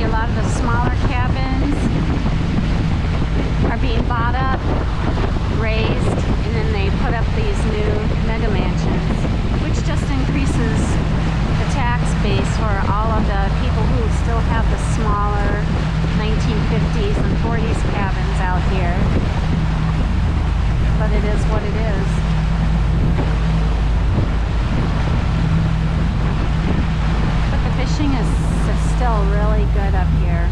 a lot of the smaller cabins are being bought up, raised, and then they put up these new mega mansions, which just increases the tax base for all of the people who still have the smaller 1950s and 40s cabins out here. But it is what it is. But the fishing is still really good up here.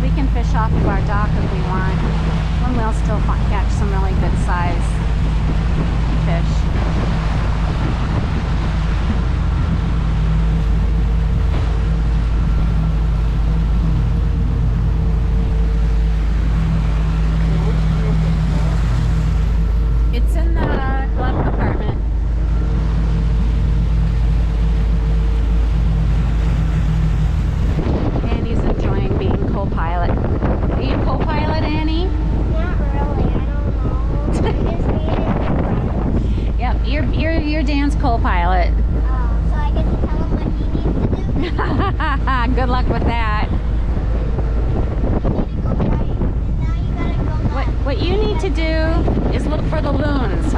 We can fish off of our dock if we want, and we'll still catch some really good size fish. It's in the glove compartment. Annie's enjoying being co-pilot. Are you co-pilot, Annie? Not really. I don't know. I just need it. Yep, you're Dan's co-pilot. So I get to tell him what he needs to do. Good luck with that. You need to go right, and now you gotta go left. What you need to do is look for the loons.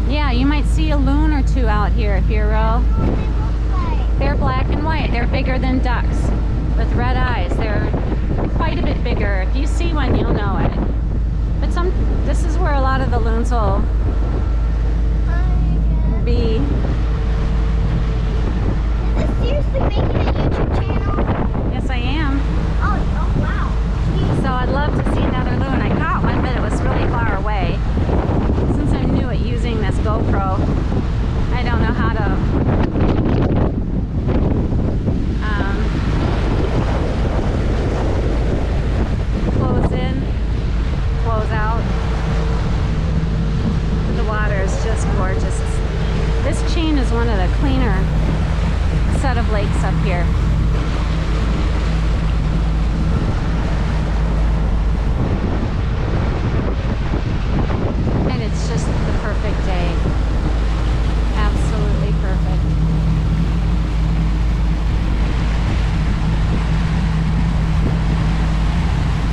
Me? Yeah, you might see a loon or two out here if you're real. What do they look like? They're black and white. They're bigger than ducks with red eyes. They're quite a bit bigger. If you see one, you'll know it. But this is where a lot of the loons will be. Is this seriously making a YouTube channel? Yes, I am. Oh wow. Jeez. So I'd love to see another loon. I caught one, but it was really far away. Since I'm new at using this GoPro, I don't know how to close in, close out. The water is just gorgeous. This chain is one of the cleaner set of lakes up here. And it's just the perfect day. Absolutely perfect.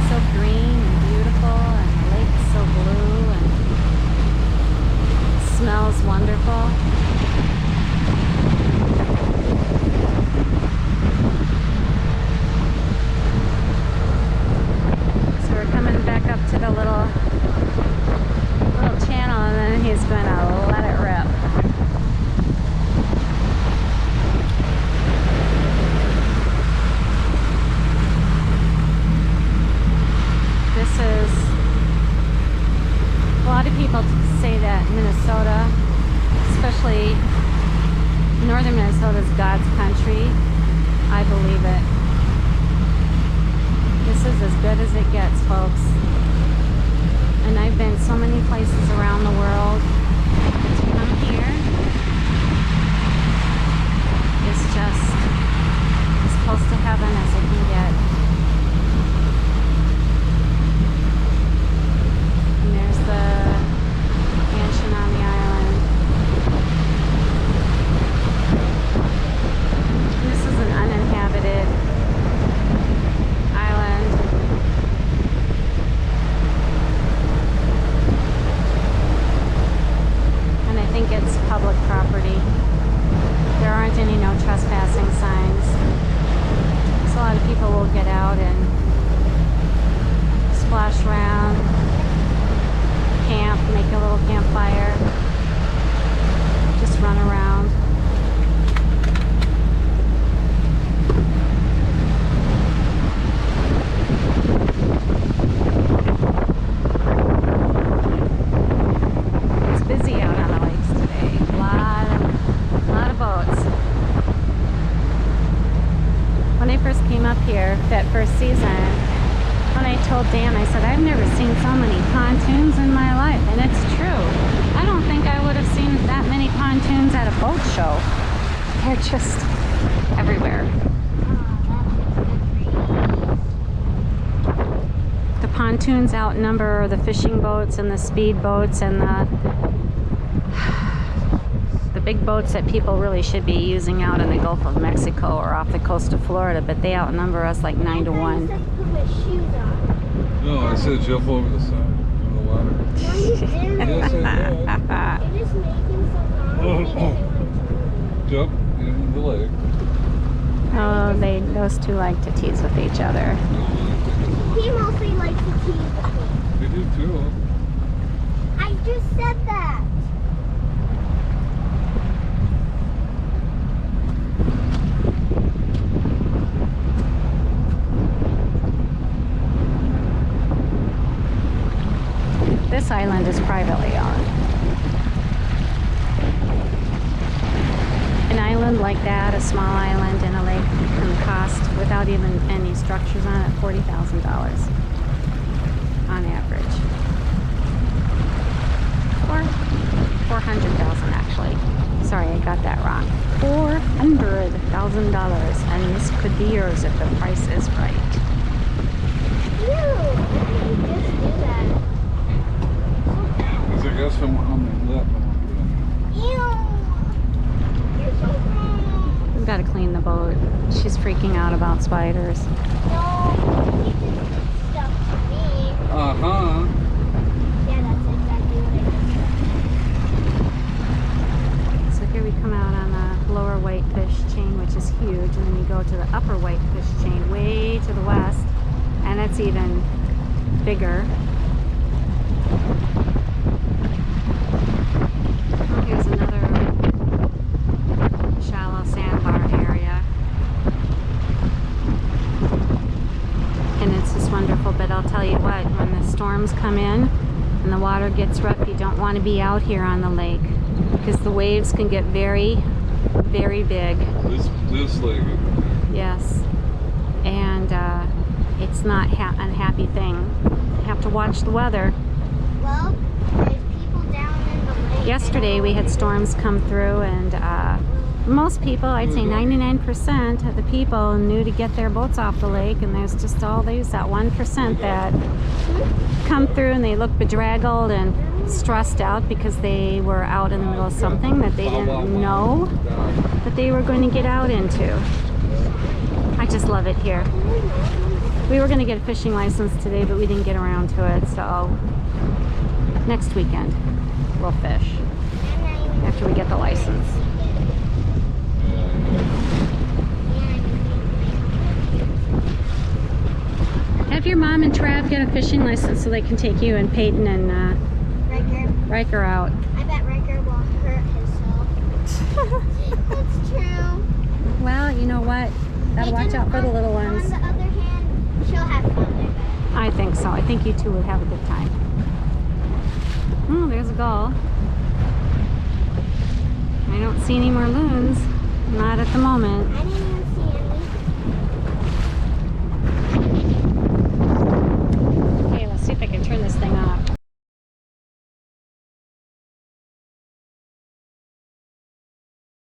So green and beautiful, and the lake's so blue, and it smells wonderful. So we're coming back up to the little channel, and then he's gonna let it rip. This is, a lot of people say that Minnesota, especially northern Minnesota, is God's country. I believe it. This is as good as it gets, folks. And I've been so many places around the world. To come here is just as close to heaven as it can get. And there's the mansion on the island. And this is an uninhabited island. And I think it's public property. There aren't any no trespassing signs. So a lot of people will get out and splash around, camp, make a little campfire, just run around. It's busy out on the lakes today. A lot of boats. When I first came up here that first season, when I told Dan, I said, I've never seen so many pontoons in my life, and it's true. I don't think I would have seen that many pontoons at a boat show. They're just everywhere. The pontoons outnumber the fishing boats and the speed boats and the big boats that people really should be using out in the Gulf of Mexico or off the coast of Florida, but they outnumber us like 9 to 1. I put my shoes on. No, I said jump over the side of the water. No, you didn't. Yes, I You're just making some noise because they want did. Jump in the lake. Oh, those two like to tease with each other. to. He mostly likes to tease with me. They do too. I just said that. This island is privately owned. An island like that, a small island in a lake, can cost, without even any structures on it, $40,000 on average. Or 400,000 actually. Sorry, I got that wrong. $400,000, and this could be yours if the price is right. Ew, why did you just do that? Because I guess I'm on the left. Ew. You're so gross. We've got to clean the boat. She's freaking out about spiders. No, you just did stuff to me. Uh-huh. Yeah, that's exactly what I just said. So here we come out on the lower whitefish chain, which is huge, and then you go to the upper whitefish chain way to the west, and it's even bigger. Oh, here's another shallow sandbar area. And it's just wonderful, but I'll tell you what, when the storms come in and the water gets rough, you don't want to be out here on the lake because the waves can get very, very big. This lake. Yes. And it's not unhappy thing. You have to watch the weather. Well, there's people down in the lake. Yesterday we had storms come through, and most people, I'd say 99% of the people, knew to get their boats off the lake, and there's just always that 1% that come through and they look bedraggled and stressed out because they were out in the middle of something that they didn't know that they were going to get out into. I just love it here. We were going to get a fishing license today, but we didn't get around to it, so next weekend we'll fish after we get the license. Have your mom and Trav get a fishing license so they can take you and Peyton and Riker out. I bet Riker will hurt himself. That's true. Well, you know what? Gotta watch out for the little ones. On the other hand, she'll have fun, I bet. I think so. I think you two would have a good time. Oh, there's a gull. I don't see any more loons. Not at the moment. I